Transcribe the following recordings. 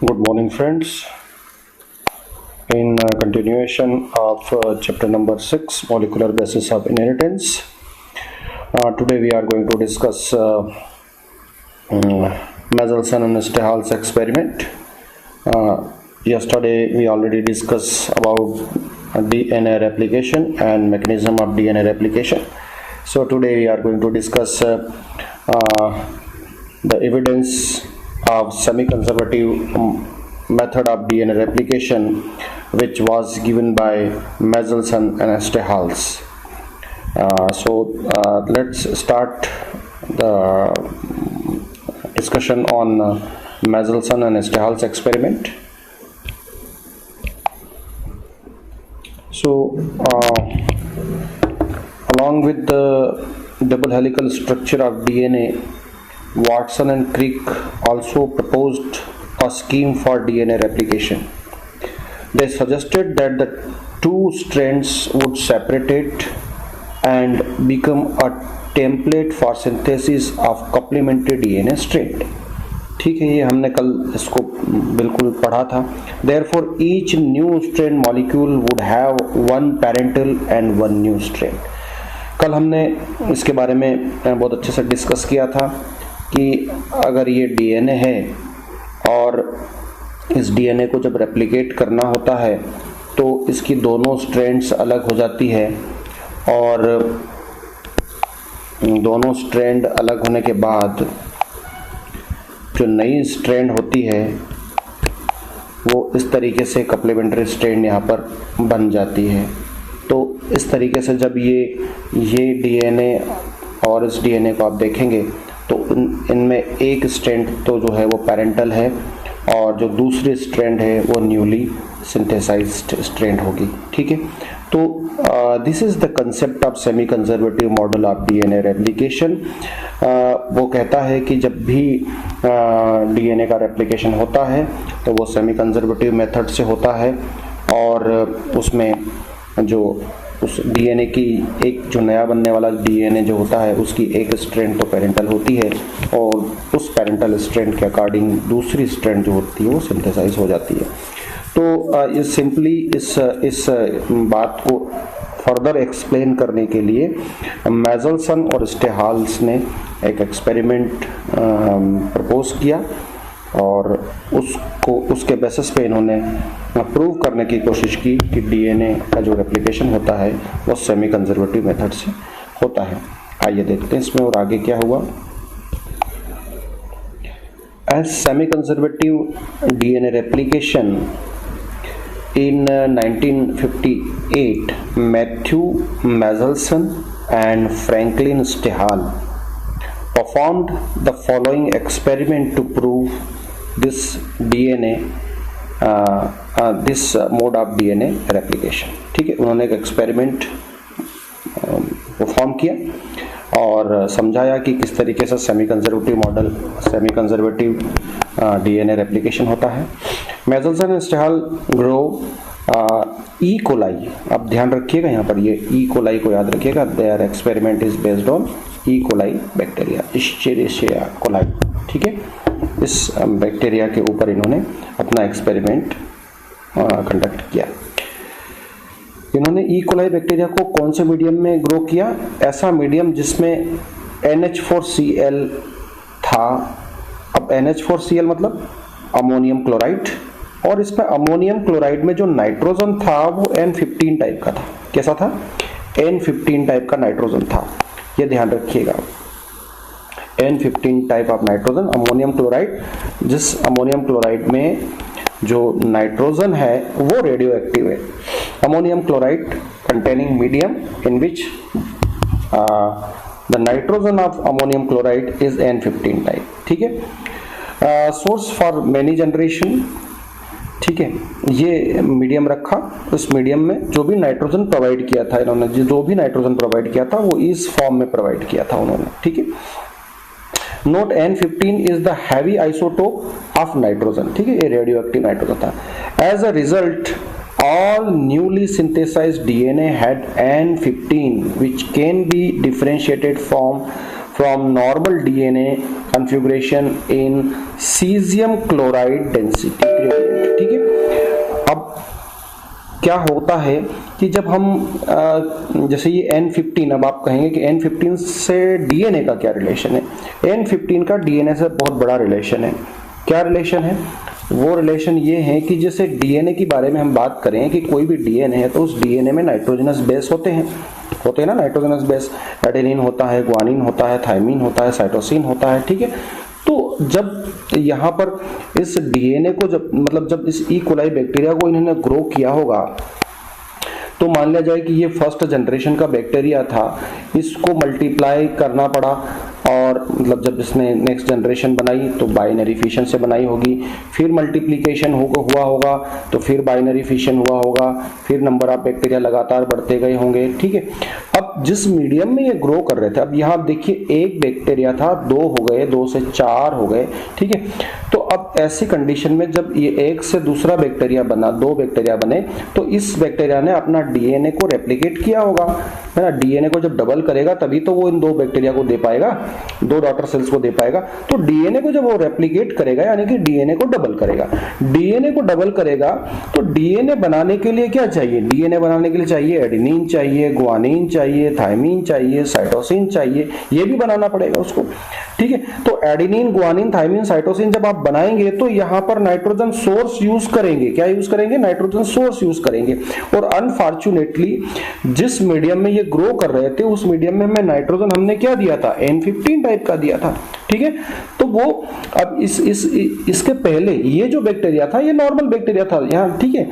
Good morning, friends. In continuation of chapter number 6, molecular basis of inheritance, today we are going to discuss Mendelssohn and Stahl's experiment. Yesterday we already discussed about DNA replication and mechanism of DNA replication. So today we are going to discuss the evidence of semi-conservative method of DNA replication, which was given by Mendelssohn and Stahls. Let's start the discussion on Mendelssohn and Stahls experiment. So, along with the double helical structure of DNA, Watson and Crick also proposed a scheme for DNA replication. They suggested that the two strands would separate and become a template for synthesis of complementary DNA strand. ठीक है, ये हमने कल इसको बिल्कुल पढ़ा था. Therefore, each new strand molecule would have one parental and one new strand. कल हमने इसके बारे में बहुत अच्छे से डिस्कस किया था कि अगर ये डीएनए है और इस डीएनए को जब रेप्लिकेट करना होता है तो इसकी दोनों स्ट्रैंड्स अलग हो जाती है, और दोनों स्ट्रैंड अलग होने के बाद जो नई स्ट्रैंड होती है वो इस तरीके से कम्प्लीमेंट्री स्ट्रैंड यहाँ पर बन जाती है. तो इस तरीके से जब ये डीएनए और इस डीएनए को आप देखेंगे तो इनमें एक स्ट्रैंड तो जो है वो पेरेंटल है और जो दूसरी स्ट्रैंड है वो न्यूली सिंथेसाइज्ड स्ट्रैंड होगी. ठीक है, तो this is the concept of semi conservative model of DNA replication. वो कहता है कि जब भी डीएनए का रेप्लिकेशन होता है तो वो सेमी कंजर्वेटिव मेथड से होता है, और उसमें जो उस डीएनए की एक जो नया बनने वाला डीएनए जो होता है उसकी एक स्ट्रैंड तो पेरेंटल होती है, और उस पेरेंटल स्ट्रैंड के अकॉर्डिंग दूसरी स्ट्रैंड जो होती है वो सिंथेसाइज हो जाती है. तो ये सिंपली इस बात को फर्दर एक्सप्लेन करने के लिए मेंडेलसन और स्टेहाल्स ने एक एक्सपेरिमेंट प्रपोज किया, और उसके बेसिस पे इन्होंने प्रूव करने की कोशिश की कि डीएनए का जो रेप्लिकेशन होता है वो सेमी कंजर्वेटिव मेथड से होता है. आइए देखते हैं इसमें और आगे क्या हुआ. As semi conservative DNA replication in 1958, Matthew Mendelssohn and Franklin Stahel performed the following experiment to prove this mode of DNA replication. ठीक है, उन्होंने एक एक्सपेरिमेंट परफॉर्म किया और समझाया कि किस तरीके से सेमी कंजर्वेटिव डीएनए रेप्लिकेशन होता है. मेंडेलसन and Stahl grow E coli. अब ध्यान रखिएगा यहाँ पर ये ई कोलाई को याद रखिएगा. There experiment is based on E coli bacteria, Escherichia coli. ठीक है, इस बैक्टीरिया के ऊपर इन्होंने अपना एक्सपेरिमेंट कंडक्ट किया. इन्होंने ई कोलाई बैक्टीरिया को कौन से मीडियम में ग्रो किया? ऐसा मीडियम जिसमें NH4Cl था. अब NH4Cl मतलब अमोनियम क्लोराइड, और इसमें अमोनियम क्लोराइड में जो नाइट्रोजन था वो N15 टाइप का था. कैसा था? N15 टाइप का नाइट्रोजन था. ये ध्यान रखिएगा, N15 type of nitrogen ammonium chloride, जिस अमोनियम क्लोराइड में जो नाइट्रोजन है वो रेडियो एक्टिव है. Ammonium chloride containing medium in which the nitrogen of ammonium chloride is N15 type. ठीक है, सोर्स फॉर मेनी जनरेशन. ठीक है, ये मीडियम रखा. उस मीडियम में जो भी नाइट्रोजन प्रोवाइड किया था इन्होंने, जो भी नाइट्रोजन प्रोवाइड किया था वो इस फॉर्म में प्रोवाइड किया था उन्होंने. ठीक है, note N15 is the heavy isotope of nitrogen. ठीक है, ये रेडियो एक्टिव नाइट्रोजन था. As a result all newly synthesized DNA had N15 which can be differentiated from from normal DNA configuration in cesium chloride density gradient। ठीक है, अब क्या होता है कि जब हम जैसे ये N15, अब आप कहेंगे कि N15 से DNA का क्या रिलेशन है? N15 का DNA से बहुत बड़ा रिलेशन है। क्या रिलेशन है? वो रिलेशन ये है कि जैसे डीएनए के बारे में हम बात करें कि कोई भी डीएनए है तो उस डीएनए में नाइट्रोजनस बेस होते हैं ना, नाइट्रोजनस बेस। एडेनिन होता है, ग्वानिन होता है, थाइमिन होता है, साइटोसिन होता है। ठीक है, तो जब यहाँ पर इस डीएनए को जब इस ई कोलाई बैक्टीरिया को इन्होंने ग्रो किया होगा तो मान लिया जाए कि ये फर्स्ट जनरेशन का बैक्टीरिया था, इसको मल्टीप्लाई करना पड़ा और मतलब जब इसने नेक्स्ट जनरेशन बनाई तो बाइनरी फिशन से बनाई होगी, फिर मल्टीप्लिकेशन हुआ होगा तो फिर बाइनरी फिशन हुआ होगा, फिर नंबर ऑफ बैक्टीरिया लगातार बढ़ते गए होंगे। ठीक है, अब जिस मीडियम में ये ग्रो कर रहे थे, अब यहाँ देखिए एक बैक्टीरिया था, 2 हो गए, 2 से 4 हो गए। ठीक है, तो अब ऐसी कंडीशन में जब ये एक से दूसरा बैक्टीरिया बना, 2 बैक्टीरिया बने, तो इस बैक्टीरिया ने अपना डीएनए को रेप्लिकेट किया होगा, है ना। डीएनए को जब डबल करेगा तभी तो वो इन 2 बैक्टीरिया को दे पाएगा, 2 डॉटर सेल्स को दे पाएगा। तो डीएनए को जब वो रेप्लिकेट करेगा यानी कि डीएनए को डबल करेगा, डीएनए को डबल करेगा तो डीएनए बनाने के लिए क्या चाहिए? डीएनए बनाने के लिए चाहिए एडेनिन चाहिए, ग्वानिन चाहिए, थाइमिन चाहिए, साइटोसिन चाहिए, ये भी बनाना पड़ेगा उसको। ठीक है, तो एडेनिन, ग्वानिन, थाइमिन, साइटोसिन जब आप बनाएंगे तो यहाँ पर नाइट्रोजन सोर्स यूज करेंगे। क्या यूज करेंगे? नाइट्रोजन सोर्स यूज करेंगे। और अनफॉर्चुनेटली जिस मीडियम में ये ग्रो कर रहे थे उस मीडियम में हमें नाइट्रोजन हमने क्या दिया था? N15 टाइप का दिया था। ठीक है, तो वो अब इसके पहले ये जो बैक्टीरिया था ये नॉर्मल बैक्टीरिया था यहाँ। ठीक है,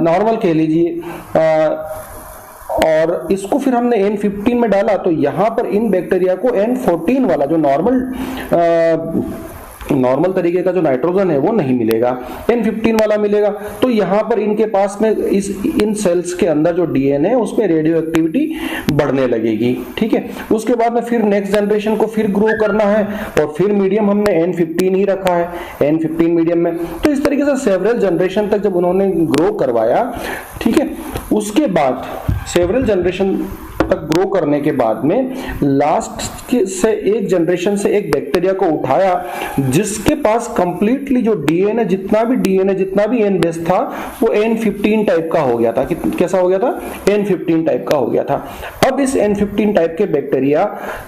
नॉर्मल कह लीजिए, और इसको फिर हमने N15 में डाला तो यहां पर इन बैक्टीरिया को N14 वाला जो नॉर्मल तरीके का जो नाइट्रोजन है वो नहीं मिलेगा, N15 वाला मिलेगा। तो यहाँ पर इनके पास में इन सेल्स के अंदर जो डीएनए है उसमें रेडियो एक्टिविटी बढ़ने लगेगी। ठीक है, उसके बाद में फिर नेक्स्ट जनरेशन को फिर ग्रो करना है और फिर मीडियम हमने N15 ही रखा है, N15 मीडियम में। तो इस तरीके से सेवरल जनरेशन तक जब उन्होंने ग्रो करवाया, ठीक है, उसके बाद सेवरल जनरेशन तक ग्रो करने के बाद में लास्ट से एक जनरेशन से एक बैक्टीरिया को उठाया जिसके पास कंप्लीटली जो डीएनए जितना भी एन बेस था वो N15 टाइप का हो गया था। कैसा हो गया था? N15 टाइप का हो गया था। अब इस N15 टाइप के बैक्टीरिया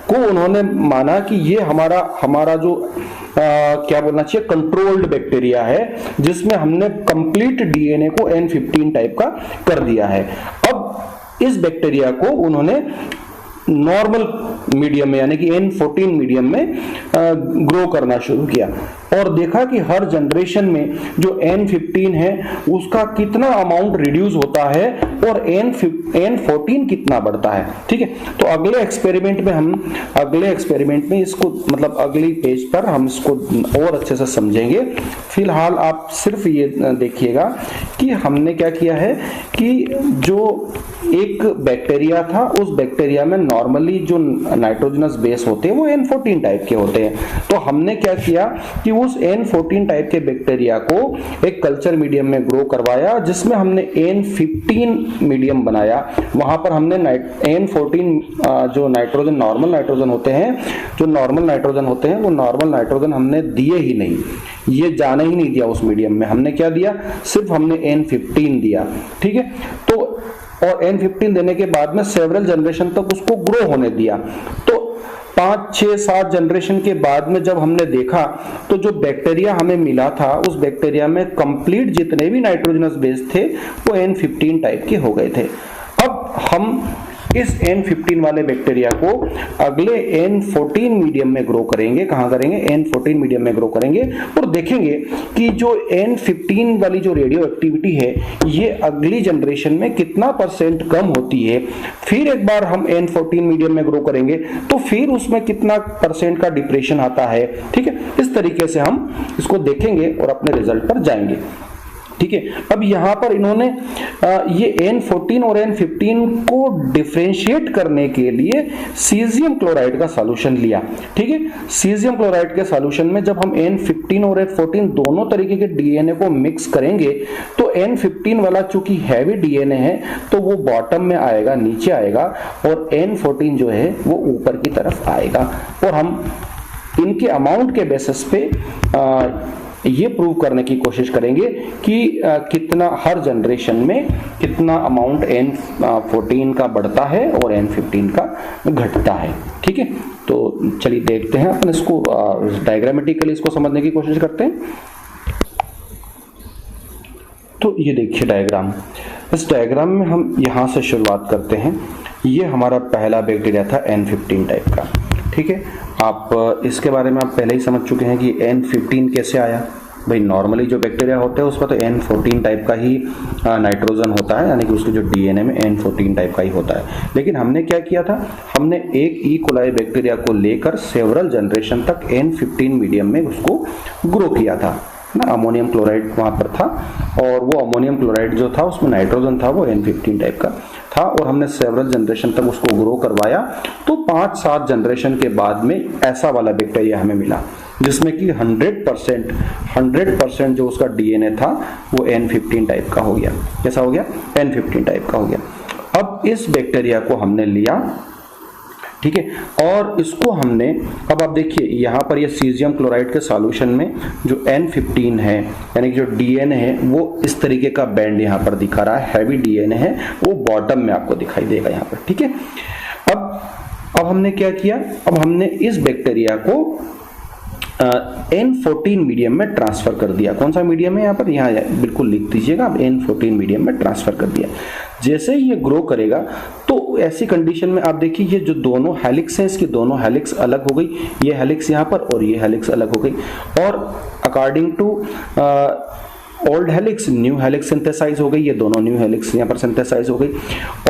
को उन्होंने माना कि ये हमारा जो क्या बोलना चाहिए, कंट्रोल्ड बैक्टीरिया है जिसमें हमने कंप्लीट डीएनए को N15 टाइप का कर दिया है। अब इस बैक्टीरिया को उन्होंने नॉर्मल मीडियम में यानी कि N14 मीडियम में ग्रो करना शुरू किया और देखा कि हर जनरेशन में जो N15 है उसका कितना अमाउंट रिड्यूस होता है और N14 कितना बढ़ता है। ठीक है, तो अगले एक्सपेरिमेंट में इसको मतलब अगली पेज पर हम इसको और अच्छे से समझेंगे। फिलहाल आप सिर्फ ये देखिएगा कि हमने क्या किया है कि जो एक बैक्टीरिया था उस बैक्टीरिया में नॉर्मली जो नाइट्रोजनस बेस होते हैं वो N14 टाइप के होते हैं। तो हमने क्या किया कि उस N14 टाइप के बैक्टीरिया को एक कल्चर मीडियम में ग्रो करवाया जिसमें हमने N15 मीडियम बनाया। वहां पर हमने N14 जो नाइट्रोजन नॉर्मल नाइट्रोजन होते हैं वो नॉर्मल नाइट्रोजन हमने दिए ही नहीं, ये जाने ही नहीं दिया उस मीडियम में। हमने क्या दिया? सिर्फ हमने N15 दिया। ठीक है, तो और N15 देने के बाद में सेवरल जनरेशन तक उसको ग्रो होने दिया। तो 5, 6, 7 जनरेशन के बाद में जब हमने देखा तो जो बैक्टीरिया हमें मिला था उस बैक्टीरिया में कंप्लीट जितने भी नाइट्रोजनस बेस थे वो N15 टाइप के हो गए थे। अब हम इस N15 वाले बैक्टीरिया को अगले N14 मीडियम में ग्रो करेंगे। कहां करेंगे? N14 मीडियम में ग्रो करेंगे और देखेंगे कि जो N15 वाली जो रेडियो एक्टिविटी है ये अगली जनरेशन में कितना % कम होती है। फिर एक बार हम N14 मीडियम में ग्रो करेंगे तो फिर उसमें कितना % का डिप्रेशन आता है। ठीक है, इस तरीके से हम इसको देखेंगे और अपने रिजल्ट पर जाएंगे। ठीक है। अब यहां पर इन्होंने ये N14 और N15 को डिफरेंशिएट करने के लिए सीजियम क्लोराइड का सॉल्यूशन लिया, ठीक है। सीजियम क्लोराइड के सॉल्यूशन में जब हम N15 और N14 दोनों तरीके के डीएनए को मिक्स करेंगे तो N15 वाला चूंकि हैवी डीएनए है तो वो बॉटम में आएगा, नीचे आएगा, और N14 जो है वो ऊपर की तरफ आएगा। और हम इनके अमाउंट के बेसिस पे ये प्रूव करने की कोशिश करेंगे कि कितना हर जनरेशन में कितना अमाउंट N14 का बढ़ता है और N15 का घटता है, ठीक है। तो चलिए देखते हैं, अपन इसको डायग्रामेटिकली इसको समझने की कोशिश करते हैं। तो ये देखिए डायग्राम, इस डायग्राम में हम यहां से शुरुआत करते हैं। ये हमारा पहला बैक्टीरिया था N15 टाइप का, ठीक है। आप इसके बारे में आप पहले ही समझ चुके हैं कि N15 कैसे आया। भाई नॉर्मली जो बैक्टीरिया होते हैं उसमें तो N14 टाइप का ही नाइट्रोजन होता है, यानी कि उसके जो डीएनए में N14 टाइप का ही होता है। लेकिन हमने क्या किया था, हमने एक ई कोलाई बैक्टीरिया को लेकर सेवरल जनरेशन तक N15 मीडियम में उसको ग्रो किया था ना। अमोनियम क्लोराइड वहां पर था और वो अमोनियम क्लोराइड जो था उसमें नाइट्रोजन था, वो N15 टाइप का था, और हमने सेवरल जनरेशन तक उसको ग्रो करवाया। तो 5-7 जनरेशन के बाद में ऐसा वाला बैक्टीरिया हमें मिला जिसमें कि 100% जो उसका डीएनए था वो N15 टाइप का हो गया। कैसा हो गया? N15 टाइप का हो गया। अब इस बैक्टीरिया को हमने लिया, ठीक है, और इसको हमने, अब आप देखिए यहाँ पर ये सीजियम क्लोराइड के सॉल्यूशन में जो N15 है, यानी कि जो डीएनए है वो इस तरीके का बैंड यहाँ पर दिखा रहा है, हैवी डीएनए है, वो बॉटम में आपको दिखाई देगा यहाँ पर, ठीक है। अब हमने क्या किया, अब हमने इस बैक्टीरिया को N14 मीडियम में ट्रांसफर कर दिया। कौन सा मीडियम है यहाँ पर, यहाँ बिल्कुल लिख दीजिएगा, अब N14 मीडियम में ट्रांसफर कर दिया। जैसे ही ये ग्रो करेगा तो ऐसी कंडीशन में आप देखिए ये जो दोनों हेलिक्स हैं, इसकी दोनों हेलिक्स अलग हो गई, ये हेलिक्स यहाँ पर और ये हेलिक्स अलग हो गई, और according to old helix new helix synthesize हो गई, ये दोनों न्यू हेलिक्स यहाँ पर सिंथेसाइज हो गई।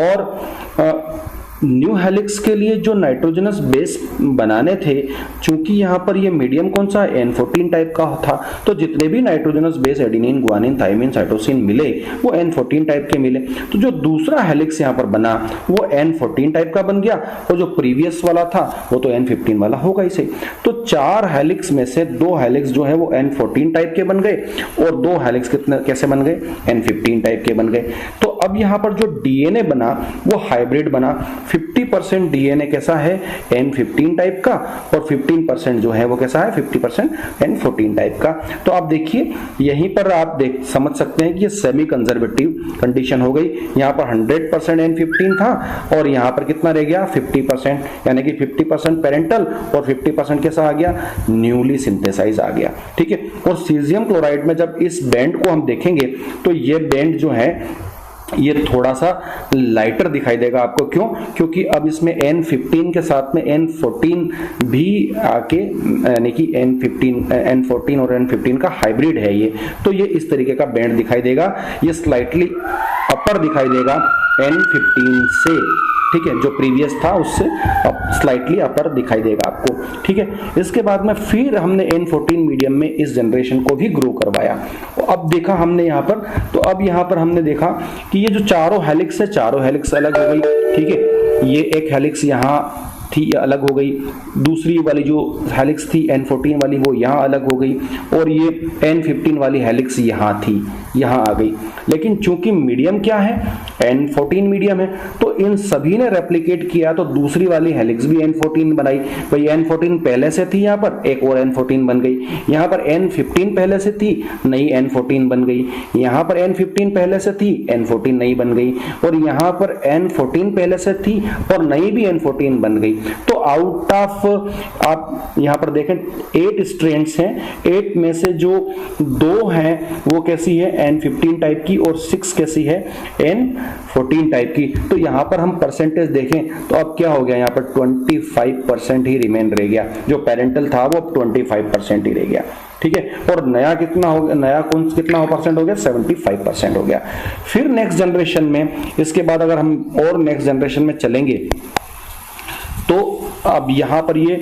और न्यू हेलिक्स के लिए जो नाइट्रोजनस बेस बनाने थे, चूंकि यहाँ पर ये मीडियम कौन सा N14 टाइप का था, तो जितने भी nitrogenous base adenine, guanine, thymine, cytosine मिले वो N14 टाइप के मिले। तो जो दूसरा हेलिक्स यहाँ पर बना वो N14 टाइप का बन गया, और जो प्रीवियस वाला था वो तो N15 वाला होगा इसे। तो 4 हेलिक्स में से 2 हेलिक्स जो है वो N14 टाइप के बन गए, और 2 हेलिक्स कितने कैसे बन गए, N15 टाइप के बन गए। तो अब यहाँ पर जो डीएनए बना वो हाइब्रिड बना। 50% डीएनए कैसा है, N15 टाइप का, और 15% जो है वो कैसा है, 50% N14 टाइप का। तो आप देखिए यहीं पर आप समझ सकते हैं कि ये सेमी कंजर्वेटिव कंडीशन हो गई। यहाँ पर 100% N15 था और यहाँ पर कितना रह गया, 50%, यानी कि 50% पेरेंटल और 50% कैसा आ गया, न्यूली सिंथेसाइज आ गया, ठीक है। और सीजियम क्लोराइड में जब इस बैंड को हम देखेंगे तो ये बैंड जो है ये थोड़ा सा लाइटर दिखाई देगा आपको। क्यों? क्योंकि अब इसमें N15 के साथ में N14 भी आके, यानी कि N14 और N15 का हाइब्रिड है ये, तो ये इस तरीके का बैंड दिखाई देगा। ये स्लाइटली अपर दिखाई देगा N15 से, ठीक है, जो प्रीवियस था उससे अब स्लाइटली अपर दिखाई देगा आपको, ठीक है। इसके बाद में फिर हमने N14 मीडियम में इस जनरेशन को भी ग्रो करवाया। अब देखा हमने यहाँ पर, तो अब यहाँ पर हमने देखा कि ये जो चारों हेलिक्स है, चारों हेलिक्स अलग हो गई, ठीक है। ये एक हेलिक्स यहाँ थी, अलग हो गई, दूसरी वाली जो हेलिक्स थी N14 वाली वो यहाँ अलग हो गई, और ये N15 वाली हेलिक्स यहाँ थी, यहाँ आ गई। लेकिन चूंकि मीडियम क्या है, N14 मीडियम है, तो इन सभी ने रेप्लिकेट किया, तो दूसरी वाली हेलिक्स भी N14 बनाई। भाई N14 पहले से थी, यहाँ पर एक और N14 बन गई, यहाँ पर N15 पहले से थी, नई N14 बन गई, यहाँ पर N15 पहले से थी, N14 नई बन गई, और यहाँ पर N14 पहले से थी और नई भी N14 बन गई। तो आउट ऑफ, आप यहां पर देखें 8 स्ट्रेन्स हैं, 8 में से जो 2 हैं वो कैसी है, N15 टाइप की, और 6 कैसी है, N14 टाइप की। तो यहां पर हम परसेंटेज देखें तो अब क्या हो गया, यहां पर 25% ही रिमेन रह गया, जो पेरेंटल था वो 25% ही रह गया, ठीक है। और नया कितना हो गया, नया कौन कितना परसेंट हो गया, 75% हो गया। फिर नेक्स्ट जनरेशन में, इसके बाद अगर हम और नेक्स्ट जनरेशन में चलेंगे तो अब यहां पर ये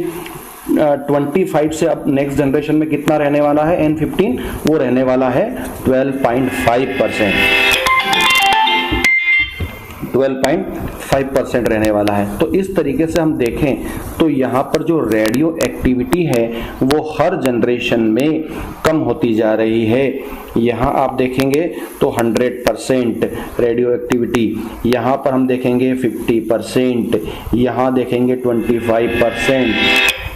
25 से अब नेक्स्ट जनरेशन में कितना रहने वाला है N15, वो रहने वाला है 12.5% रहने वाला है। तो इस तरीके से हम देखें तो यहाँ पर जो रेडियो एक्टिविटी है वो हर जनरेशन में कम होती जा रही है। यहाँ आप देखेंगे तो 100% रेडियो एक्टिविटी, यहाँ पर हम देखेंगे 50%, यहाँ देखेंगे 25%,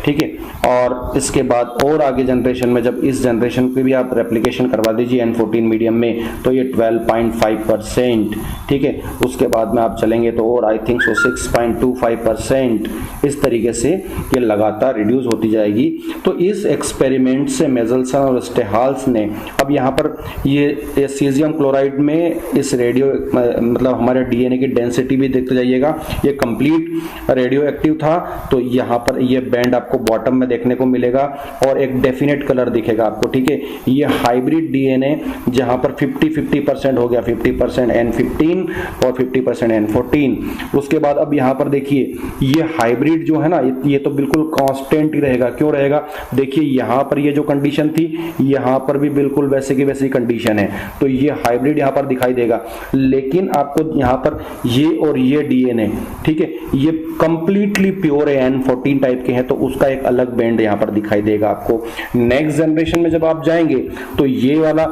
ठीक है। और इसके बाद और आगे जनरेशन में जब इस जनरेशन पे भी आप रेप्लिकेशन करवा दीजिए N14 मीडियम में तो ये 12.5%, ठीक है। उसके बाद में आप चलेंगे तो और आई थिंक सो 6.25%, इस तरीके से ये लगातार रिड्यूस होती जाएगी। तो इस एक्सपेरिमेंट से मेजल्सन और स्टेहाल्स ने अब यहाँ पर ये सीजियम क्लोराइड में इस रेडियो मतलब हमारे डीएनए की डेंसिटी भी देखते जाइएगा, ये कंप्लीट रेडियो एक्टिव था। तो यहाँ पर ये बैंड आपको बॉटम में देखने को मिलेगा और एक डेफिनेट कलर दिखेगा आपको, ठीक है। ये हाइब्रिड डीएनए जहां पर 50-50% हो गया, 50% N15 और 50% N14। उसके बाद अब यहां पर देखिए ये हाइब्रिड जो है ना, ये तो बिल्कुल कांस्टेंट ही रहेगा। क्यों रहेगा? देखिए यहां पर ये जो कंडीशन थी यहां पर भी बिल्कुल वैसे की वैसी कंडीशन है, तो ये हाइब्रिड यहां पर दिखाई देगा। लेकिन आपको यहां पर ये और ये डीएनए, ठीक है, ये कंप्लीटली प्योर है, N14 टाइप के हैं, तो उसका एक अलग बैंड यहां पर दिखाई देगा आपको। नेक्स्ट जनरेशन में जब आप जाएंगे तो ये वाला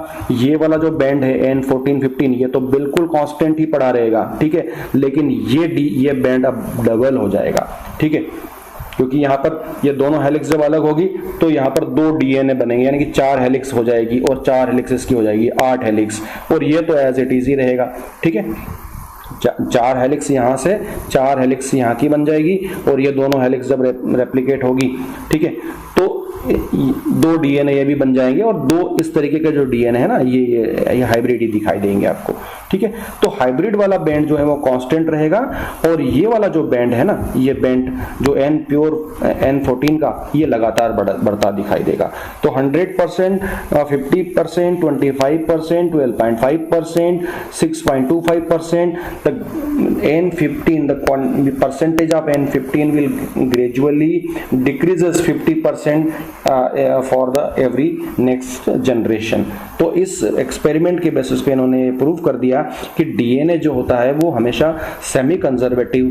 जो बैंड है N14, 15, ये तो बिल्कुल कांस्टेंट ही पड़ा रहेगा, ठीक है। लेकिन ये बैंड अब डबल हो जाएगा, ठीक है, क्योंकि यहाँ पर ये दोनों हेलिक्स जब अलग होगी तो यहाँ पर 2 डीएनए बनेंगे, यानी कि 4 हेलिक्स हो जाएगी और 4 हेलिक्स इसकी हो जाएगी 8 हेलिक्स, और ये तो एज इट इज ही रहेगा, ठीक है। 4 हेलिक्स यहाँ से, 4 हेलिक्स यहाँ की बन जाएगी और ये दोनों हेलिक्स जब रेप्लिकेट होगी, ठीक है, तो 2 डीएनए ये भी बन जाएंगे और 2 इस तरीके के जो डीएनए है ना ये हाइब्रिड ही दिखाई देंगे आपको, ठीक है। तो हाइब्रिड वाला बैंड जो है वो कांस्टेंट रहेगा और ये वाला जो बैंड है ना, ये बैंड जो प्योर N14 का, ये लगातार बढ़ता दिखाई देगा। तो 100%, 50%, 25%, 12.5%, 6.25%, the N15, the percentage of N15 will gradually decreases 50% for the every next generation। तो इस एक्सपेरिमेंट के बेसिस पे इन्होंने प्रूव कर दिया कि डीएनए जो होता है वो हमेशा सेमी कंजर्वेटिव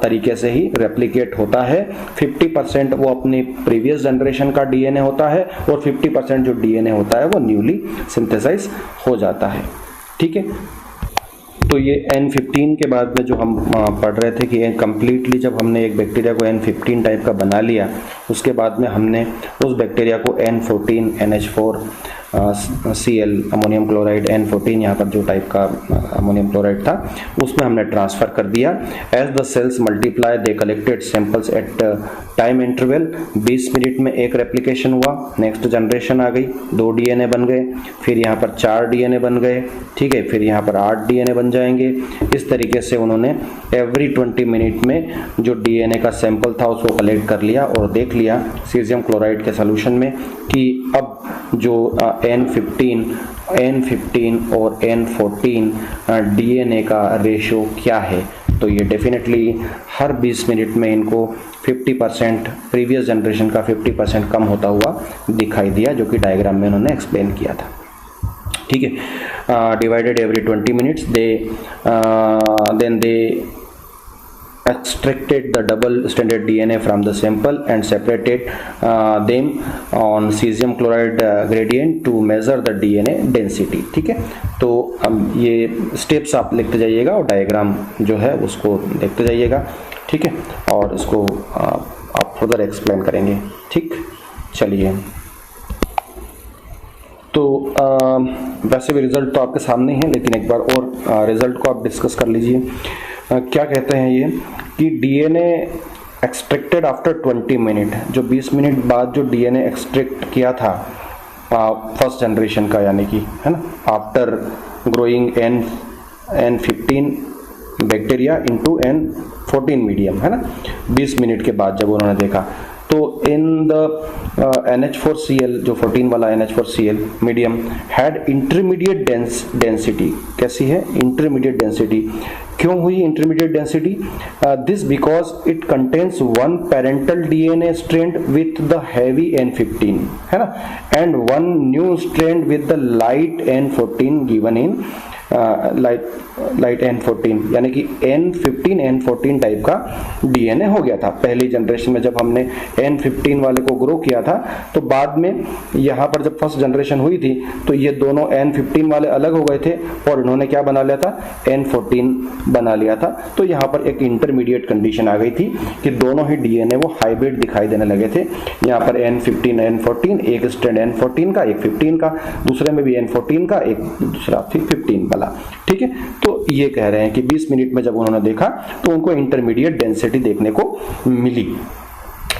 तरीके से ही रेप्लिकेट होता है। 50% वो अपनी प्रीवियस जनरेशन का डीएनए होता है और 50% जो डीएनए होता है वो न्यूली सिंथेसाइज हो जाता है, ठीक है। तो ये N15 के बाद में जो हम पढ़ रहे थे कि कंप्लीटली जब हमने एक बैक्टीरिया को N15 टाइप का बना लिया, उसके बाद में हमने उस बैक्टीरिया को N14 NH4 Cl ammonium chloride N14 यहाँ पर जो टाइप का अमोनियम क्लोराइड था उसमें हमने ट्रांसफ़र कर दिया। As the cells multiply they collected samples at time interval. 20 minute में एक रेप्लिकेशन हुआ, नेक्स्ट जनरेशन आ गई, 2 डीएनए बन गए, फिर यहाँ पर 4 डीएनए बन गए, ठीक है, फिर यहाँ पर 8 डीएनए बन जाएंगे। इस तरीके से उन्होंने एवरी 20 मिनट में जो डीएनए का सैंपल था उसको कलेक्ट कर लिया और देख लिया सीजियम क्लोराइड के सॉल्यूशन में कि अब जो N15 और N14 डीएनए का रेशो क्या है। तो ये डेफिनेटली हर 20 मिनट में इनको 50% प्रीवियस जनरेशन का 50% कम होता हुआ दिखाई दिया, जो कि डायग्राम में उन्होंने एक्सप्लेन किया था, ठीक है। Divided every 20 minutes then they extracted the double stranded DNA from the sample and separated them on cesium chloride gradient to measure the DNA density, ठीक है। तो ये स्टेप्स आप लिखते जाइएगा और डायग्राम जो है उसको देखते जाइएगा, ठीक है, और इसको आप फर्दर एक्सप्लेन करेंगे, ठीक। चलिए, तो वैसे भी रिजल्ट तो आपके सामने है, लेकिन एक बार और रिजल्ट को आप डिस्कस कर लीजिए। क्या कहते हैं ये कि डीएनए एक्सट्रैक्टेड आफ्टर 20 मिनट, जो 20 मिनट बाद जो डीएनए एक्सट्रैक्ट किया था फर्स्ट जनरेशन का, यानी कि है ना, after growing N15 bacteria into N14 medium, है ना, 20 मिनट के बाद जब उन्होंने देखा तो इन द NH4Cl जो 14 वाला NH4Cl medium had intermediate density. कैसी है? Intermediate density. क्यों हुई intermediate density? This because it contains one parental DNA strand with the heavy N15, है ना, and one new strand with the light N14 given in light N14, यानी कि N15 N14 type का DNA हो गया था पहली जनरेशन में। जब हमने N15 वाले को ग्रो किया था तो बाद में यहाँ पर जब फर्स्ट जनरेशन हुई थी तो ये दोनों N15 वाले अलग हो गए थे और इन्होंने क्या बना लिया था, N14 बना लिया था। तो यहाँ पर एक इंटरमीडिएट कंडीशन आ गई थी कि दोनों ही डीएनए वो हाइब्रिड दिखाई देने लगे थे। यहाँ पर N15 N14, एक स्ट्रैंड N14 का, एक 15 का, दूसरे में भी N14 का, एक दूसरा 15 वाला, ठीक है। तो ये कह रहे हैं कि 20 मिनट में जब उन्होंने देखा तो उनको इंटरमीडिएट डेंसिटी देखने को मिली,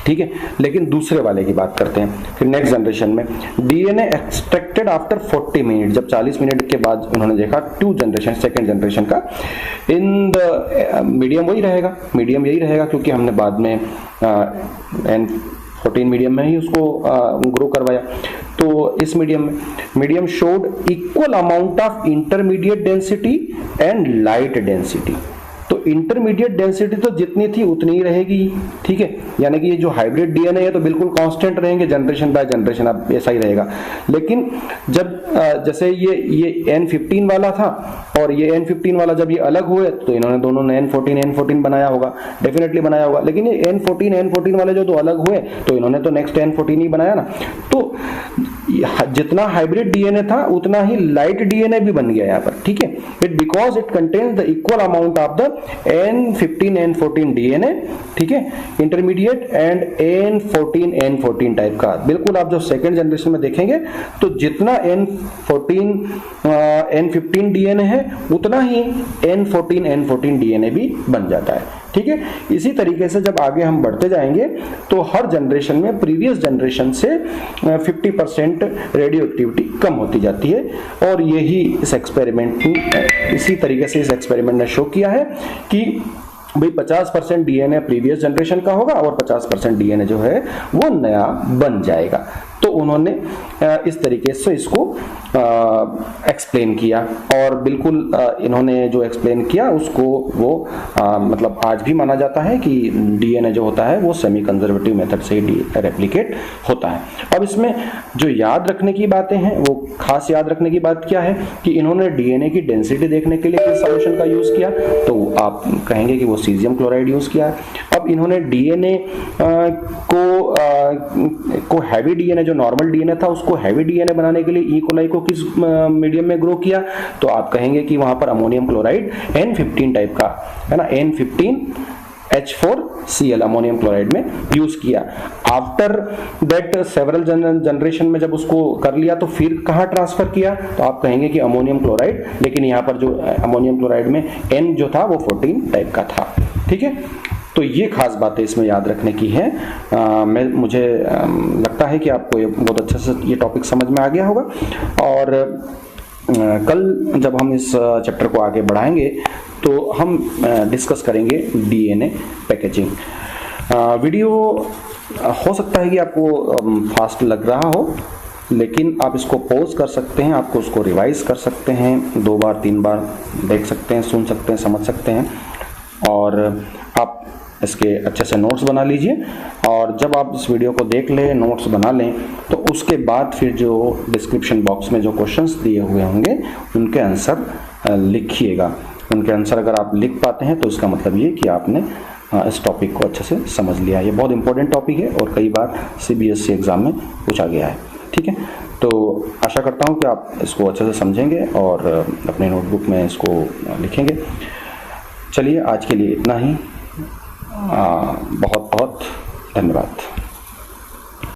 ठीक है। लेकिन दूसरे वाले की बात करते हैं। फिर नेक्स्ट जनरेशन में डीएनए एक्सट्रैक्टेड आफ्टर 40 मिनट, जब 40 मिनट के बाद उन्होंने देखा टू जनरेशन, सेकंड जनरेशन का, इन द मीडियम वही रहेगा, मीडियम यही रहेगा क्योंकि हमने बाद में N14 मीडियम में ही उसको ग्रो करवाया। तो इस medium showed equal amount of intermediate density and light density. तो इंटरमीडिएट डेंसिटी तो जितनी थी उतनी ही रहेगी, ठीक है, यानी कि ये जो हाइब्रिड डीएनए है तो बिल्कुल कांस्टेंट रहेंगे जनरेशन बाय जनरेशन, अब ऐसा ही रहेगा। लेकिन जब जैसे ये N15 वाला था और ये N15 वाला जब ये अलग हुए तो इन्होंने दोनों ने N14 बनाया होगा, डेफिनेटली बनाया होगा। लेकिन ये N14 वाले जो दो अलग हुए तो इन्होंने तो नेक्स्ट N14 ही बनाया ना। तो जितना हाइब्रिड डीएनए था उतना ही लाइट डीएनए भी बन गया यहाँ पर, ठीक है। It because it contains the equal amount of the N15 N14 DNA, ठीक है, इंटरमीडिएट एंड N14 टाइप का। बिल्कुल आप जो सेकेंड जनरेशन में देखेंगे तो जितना N15 डीएनए है उतना ही N14 डीएनए भी बन जाता है, ठीक है। इसी तरीके से जब आगे हम बढ़ते जाएंगे तो हर जनरेशन में प्रीवियस जनरेशन से 50% रेडियो एक्टिविटी कम होती जाती है। और यही इस एक्सपेरिमेंट, इसी तरीके से इस एक्सपेरिमेंट ने शो किया है कि भाई 50% डीएनए प्रीवियस जनरेशन का होगा और 50% डीएनए जो है वो नया बन जाएगा। तो उन्होंने इस तरीके से इसको एक्सप्लेन किया और बिल्कुल इन्होंने जो एक्सप्लेन किया उसको वो मतलब आज भी माना जाता है कि डीएनए जो होता है वो सेमी कंजर्वेटिव मेथड से ही रेप्लिकेट होता है। अब इसमें जो याद रखने की बातें हैं वो खास याद रखने की बात क्या है कि इन्होंने डीएनए की डेंसिटी देखने के लिए किस सॉल्यूशन का यूज किया, तो आप कहेंगे कि वो सीजियम क्लोराइड यूज किया है। अब इन्होंने डीएनए को हैवी डीएनए, जो नॉर्मल डीएनए था उसको हैवी डीएनए बनाने के लिए ई कोलाई को किस मीडियम में ग्रो किया, तो आप कहेंगे कि वहां पर अमोनियम क्लोराइड N15 टाइप का, है ना, N15H4Cl अमोनियम क्लोराइड में यूज किया। आफ्टर दैट सेवरल जनरेशन में जब उसको कर लिया तो फिर कहां ट्रांसफर किया, तो आप कहेंगे कि अमोनियम क्लोराइड, लेकिन यहां पर जो अमोनियम क्लोराइड में N जो था वो 14 टाइप का था, ठीक है। तो ये खास बातें इसमें याद रखने की है। मुझे लगता है कि आपको ये बहुत अच्छे से ये टॉपिक समझ में आ गया होगा। और कल जब हम इस चैप्टर को आगे बढ़ाएंगे तो हम डिस्कस करेंगे डीएनए पैकेजिंग। वीडियो हो सकता है कि आपको फास्ट लग रहा हो, लेकिन आप इसको पॉज कर सकते हैं, आपको उसको रिवाइज कर सकते हैं, 2 बार 3 बार देख सकते हैं, सुन सकते हैं, समझ सकते हैं और आप इसके अच्छे से नोट्स बना लीजिए। और जब आप इस वीडियो को देख लें, नोट्स बना लें, तो उसके बाद फिर जो डिस्क्रिप्शन बॉक्स में जो क्वेश्चंस दिए हुए होंगे उनके आंसर लिखिएगा। उनके आंसर अगर आप लिख पाते हैं तो इसका मतलब ये कि आपने इस टॉपिक को अच्छे से समझ लिया। ये बहुत इंपॉर्टेंट टॉपिक है और कई बार CBSE एग्जाम में पूछा गया है, ठीक है। तो आशा करता हूँ कि आप इसको अच्छे से समझेंगे और अपने नोटबुक में इसको लिखेंगे। चलिए आज के लिए इतना ही। बहुत बहुत धन्यवाद।